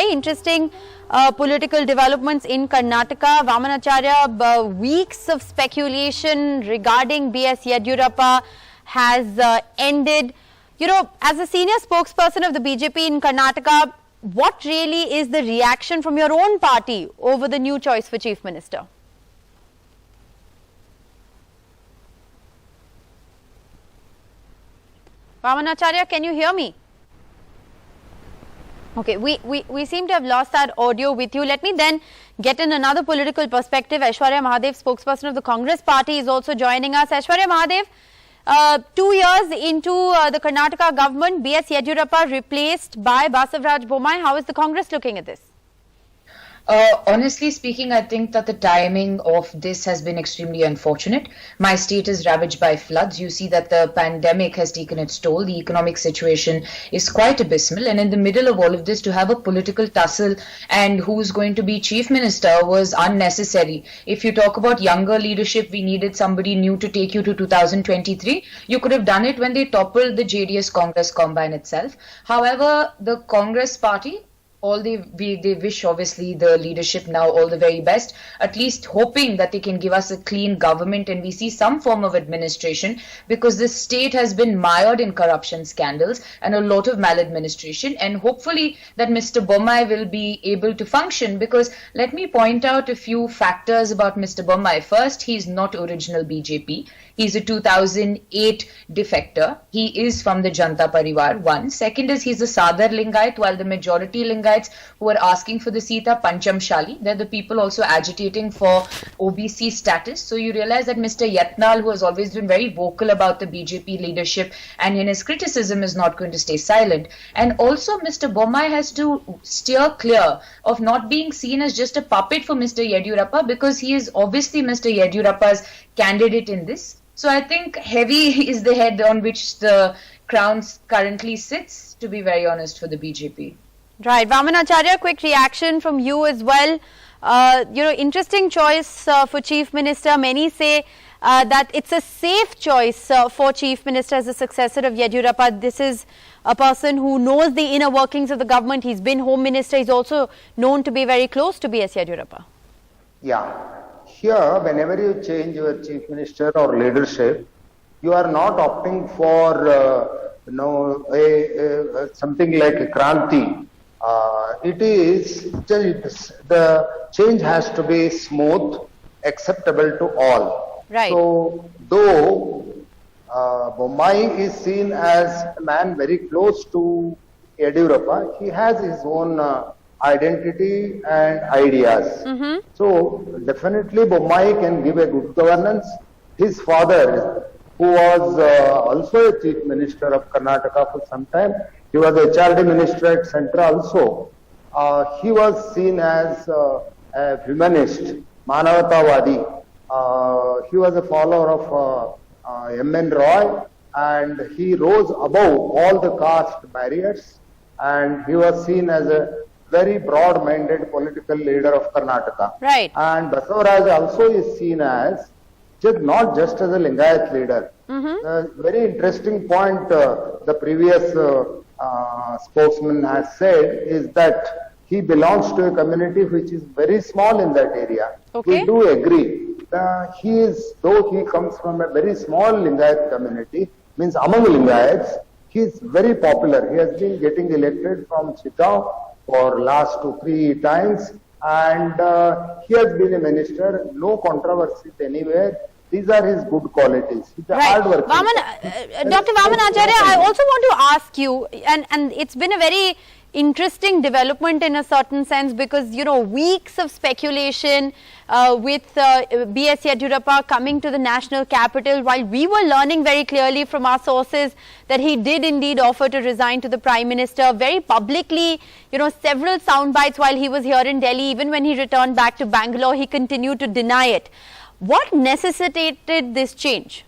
very interesting political developments in Karnataka. Vamanacharya, weeks of speculation regarding B.S. Yediyurappa has ended. You know, as a senior spokesperson of the BJP in Karnataka, what really is the reaction from your own party over the new choice for Chief Minister? Vamanacharya, can you hear me? Okay, we seem to have lost that audio with you. Let me then get in another political perspective. Aishwarya Mahadev, spokesperson of the Congress party, is also joining us. Aishwarya Mahadev, 2 years into the Karnataka government, B.S. Yediyurappa replaced by Basavaraj Bommai. How is the Congress looking at this? Honestly speaking, I think that the timing of this has been extremely unfortunate. My state is ravaged by floods. You see that the pandemic has taken its toll. The economic situation is quite abysmal. And in the middle of all of this, to have a political tussle and who's going to be chief minister was unnecessary. If you talk about younger leadership, we needed somebody new to take you to 2023. You could have done it when they toppled the JDS Congress combine itself. However, the Congress party, they wish obviously the leadership now all the very best, at least hoping that they can give us a clean government and we see some form of administration, because the state has been mired in corruption scandals and a lot of maladministration, and hopefully that Mr. Bommai will be able to function, because let me point out a few factors about Mr. Bommai. First, he is not original BJP. He's a 2008 defector. He is from the Janta Parivar, one. Second is he's a Sadar Lingayat, while the majority Lingayats who are asking for the seat are Panchamshali. They're the people also agitating for OBC status. So you realize that Mr. Yatnal, who has always been very vocal about the BJP leadership and in his criticism, is not going to stay silent. And also Mr. Bommai has to steer clear of not being seen as just a puppet for Mr. Yediyurappa, because he is obviously Mr. Yediyurappa's candidate in this. So I think heavy is the head on which the crown currently sits, to be very honest, for the BJP. Right. Vamanacharya, quick reaction from you as well. Interesting choice for Chief Minister. Many say that it's a safe choice for Chief Minister as a successor of Yediyurappa. This is a person who knows the inner workings of the government. He's been Home Minister. He's also known to be very close to B.S. Yediyurappa. Yeah. Here, whenever you change your chief minister or leadership, you are not opting for something like a kranti. The change has to be smooth, acceptable to all. Right. So, though Bommai is seen as a man very close to Yediyurappa, he has his own identity and ideas. So definitely Bommai can give a good governance. His father, who was also a chief minister of Karnataka for some time, he was a HRD minister at Central also. He was seen as a humanist, Manavatavadi. He was a follower of M.N. Roy, and he rose above all the caste barriers, and he was seen as a very broad-minded political leader of Karnataka. Right. And Basavaraj also is seen as not just as a Lingayat leader. Very interesting point the previous spokesman has said is that he belongs to a community which is very small in that area. Okay. We do agree. Though he comes from a very small Lingayat community, means among Lingayats, he is very popular. He has been getting elected from Chitao for last 2-3 times, and he has been a minister, no controversies anywhere. These are his good qualities. He's a hard worker. Dr. Vamanacharya, I also want to ask you, and it's been a very interesting development in a certain sense, because weeks of speculation with B.S. Yediyurappa coming to the national capital, while we were learning very clearly from our sources that he did indeed offer to resign to the Prime Minister very publicly. Several sound bites while he was here in Delhi. Even when he returned back to Bangalore, he continued to deny it. What necessitated this change?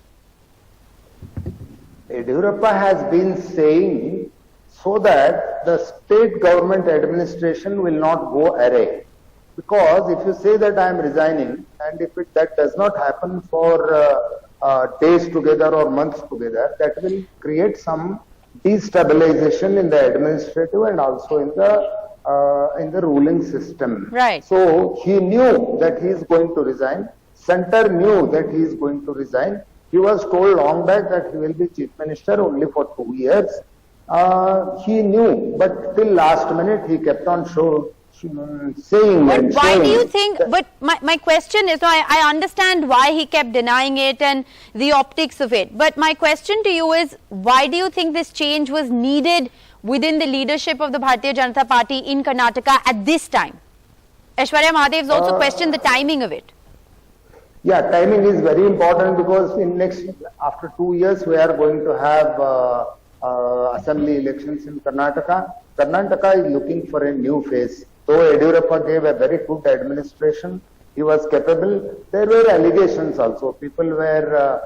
Yediyurappa has been saying so that the state government administration will not go awry. Because if you say that I am resigning, and if that does not happen for days together or months together, that will create some destabilization in the administrative and also in the in the ruling system. Right. So he knew that he is going to resign. Center knew that he is going to resign. He was told long back that he will be chief minister only for 2 years. He knew, but till last minute he kept on saying. But why showing do you think, but my question is, I understand why he kept denying it and the optics of it, but my question to you is, why do you think this change was needed within the leadership of the Bharatiya Janata Party in Karnataka at this time? Aishwarya Mahadev has also questioned the timing of it. Yeah, timing is very important because after 2 years we are going to have assembly elections in Karnataka. Karnataka is looking for a new face. Though Yediyurappa gave a very good administration, he was capable. There were allegations also. People were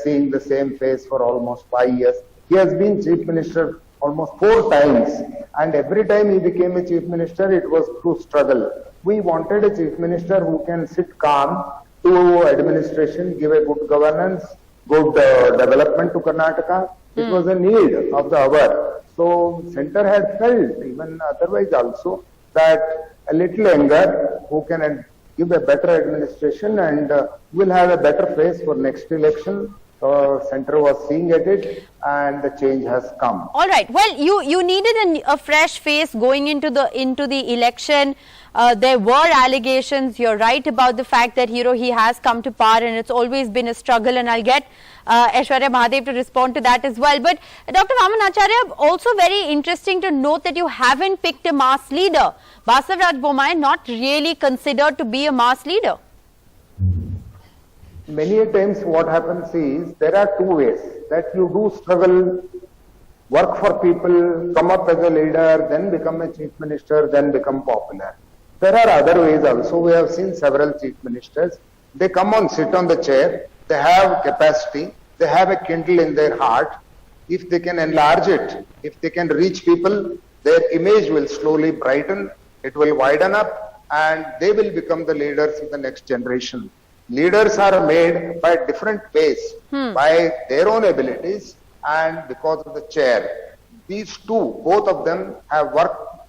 seeing the same face for almost 5 years. He has been chief minister almost 4 times, and every time he became a chief minister, it was through struggle. We wanted a chief minister who can sit calm to administration, give a good governance, good development to Karnataka. It was a need of the hour. So center had felt, even otherwise also, that a little younger who can give a better administration and will have a better face for next election. Center was seeing at it, and the change has come. All right. Well, you needed a fresh face going into the election. There were allegations. You're right about the fact that he has come to power, and it's always been a struggle. And I'll get Aishwarya Mahadev to respond to that as well. But Dr. Vaman Acharya, also very interesting to note that you haven't picked a mass leader. Basavaraj Bommai not really considered to be a mass leader. Many a times what happens is, there are 2 ways that you do struggle, work for people, come up as a leader, then become a chief minister, then become popular. There are other ways also. We have seen several chief ministers. They come on, sit on the chair, they have capacity, they have a kindle in their heart. If they can enlarge it, if they can reach people, their image will slowly brighten, it will widen up, and they will become the leaders of the next generation. Leaders are made by different ways, by their own abilities and because of the chair. These two, both of them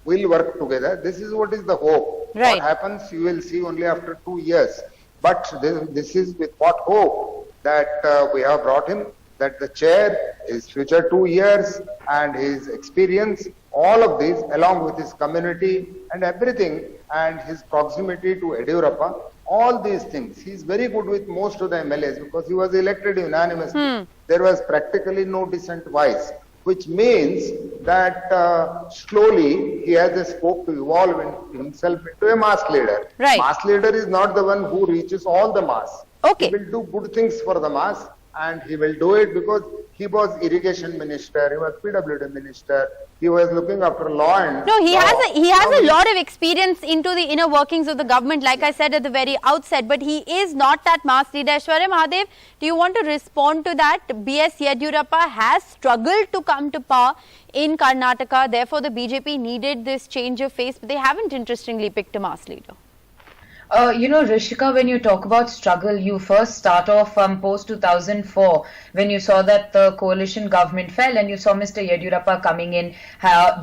will work together. This is what is the hope. Right. What happens, you will see only after 2 years. But this is with what hope that we have brought him, that the chair, his future 2 years and his experience, all of these along with his community and everything and his proximity to Yediyurappa, all these things. He is very good with most of the MLAs because he was elected unanimously. There was practically no dissent voice, which means that slowly he has a scope to evolve himself into a mass leader. Right. Mass leader is not the one who reaches all the mass. Okay. He will do good things for the mass, and he will do it because he was irrigation minister, he was PWD minister, he was looking after law and No, he law. has a lot of experience into the inner workings of the government, like I said at the very outset, but he is not that mass leader. Aishwarya Mahadev, do you want to respond to that? B.S. Yediyurappa has struggled to come to power in Karnataka, therefore the BJP needed this change of face, but they haven't interestingly picked a mass leader. Rishika, when you talk about struggle, you first start off post 2004 when you saw that the coalition government fell and you saw Mr. Yediyurappa coming in,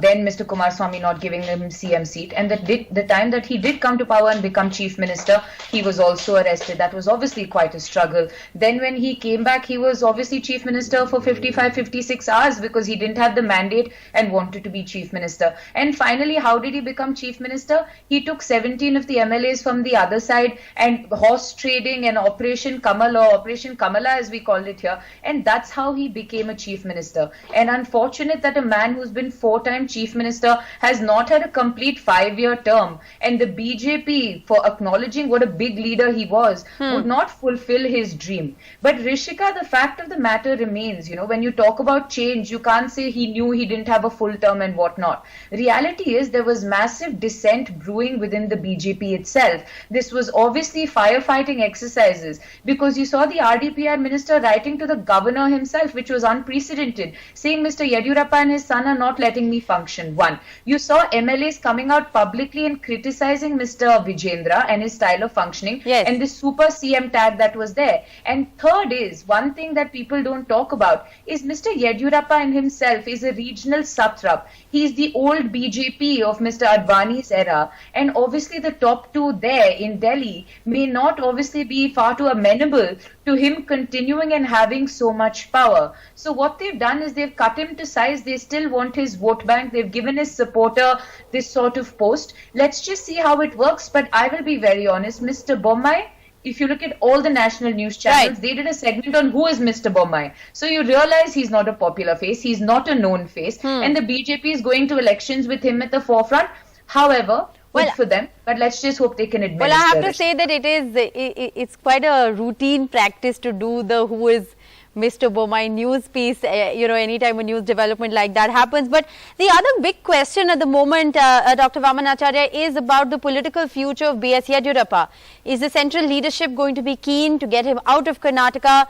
then Mr. Kumaraswamy not giving him CM seat, and the time that he did come to power and become chief minister, he was also arrested. That was obviously quite a struggle. Then when he came back, he was obviously chief minister for 55-56 hours because he didn't have the mandate and wanted to be chief minister. And finally, how did he become chief minister? He took 17 of the MLAs from the other side and horse trading and Operation Kamal, or Operation Kamala as we called it here, and that's how he became a chief minister. And unfortunate that a man who's been 4-time chief minister has not had a complete 5-year term, and the BJP, for acknowledging what a big leader he was, would not fulfill his dream. But Rishika, the fact of the matter remains, when you talk about change, you can't say he knew he didn't have a full term and whatnot. Reality is there was massive dissent brewing within the BJP itself. This was obviously firefighting exercises, because you saw the RDPR minister writing to the governor himself, which was unprecedented, saying Mr. Yediyurappa and his son are not letting me function. One, you saw MLAs coming out publicly and criticizing Mr. Vijendra and his style of functioning, Yes. and the super CM tag that was there. And third is, one thing that people don't talk about is Mr. Yediyurappa in himself is a regional satrap. He's the old BJP of Mr. Advani's era, and obviously the top two there in Delhi may not obviously be far too amenable to him continuing and having so much power. So what they've done is they've cut him to size. They still want his vote bank. They've given his supporter this sort of post. Let's just see how it works. But I will be very honest, Mr. Bommai, if you look at all the national news channels, Right. they did a segment on who is Mr. Bommai. So you realize he's not a popular face, he's not a known face, and the BJP is going to elections with him at the forefront. However, good Well, for them, but let's just hope they can administer. Well, I have to it. say that it's quite a routine practice to do the who is Mr. Bommai news piece, anytime a news development like that happens. But the other big question at the moment, Dr. Vamanacharya, is about the political future of B.S. Yediyurappa. Is the central leadership going to be keen to get him out of Karnataka?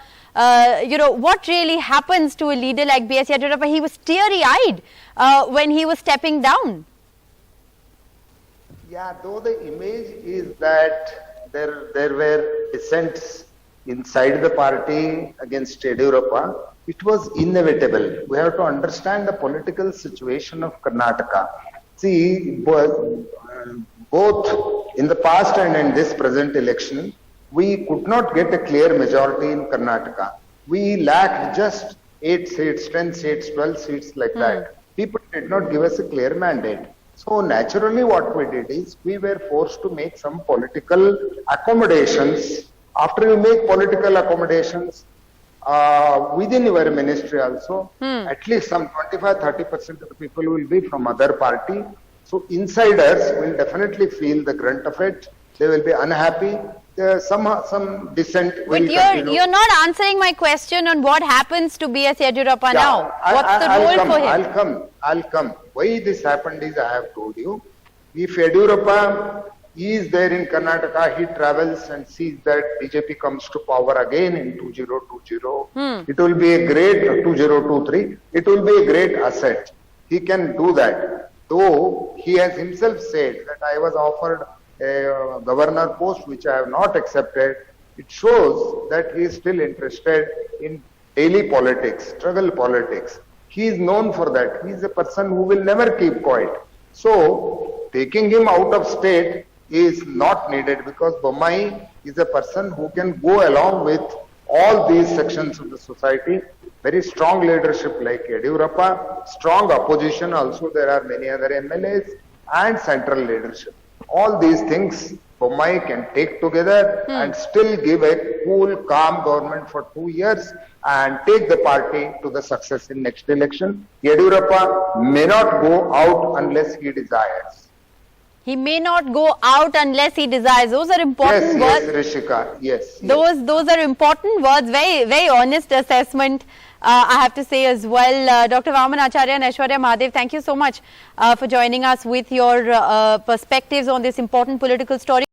What really happens to a leader like B.S. Yediyurappa? He was teary-eyed when he was stepping down. Yeah, though the image is that there were dissents inside the party against Yediyurappa, it was inevitable. We have to understand the political situation of Karnataka. See, both in the past and in this present election, we could not get a clear majority in Karnataka. We lacked just 8 seats, 10 seats, 12 seats like that. People did not give us a clear mandate. So naturally what we did is we were forced to make some political accommodations. After you make political accommodations within your ministry also, at least some 25-30% of the people will be from other party. So insiders will definitely feel the brunt of it. They will be unhappy. Some dissent will continue. You're not answering my question on what happens to B.S. Yediyurappa now. What's the role for him? I'll come. Why this happened is I have told you. If Yediyurappa is there in Karnataka, he travels and sees that BJP comes to power again in 2020. It will be a great 2023. It will be a great asset. He can do that. Though he has himself said that I was offered a governor post which I have not accepted, it shows that he is still interested in daily politics, struggle politics. He is known for that. He is a person who will never keep quiet. So, taking him out of state is not needed, because Bommai is a person who can go along with all these sections of the society. Very strong leadership like Yediyurappa, strong opposition also, there are many other MLAs, and central leadership. All these things Bommai can take together and still give a cool, calm government for 2 years and take the party to the success in next election. Yediyurappa may not go out unless he desires. He may not go out unless he desires. Those are important words. Yes, Rishika. Yes. Those are important words. Very, very honest assessment, I have to say as well. Dr. Vamanacharya and Aishwarya Mahadev, thank you so much for joining us with your perspectives on this important political story.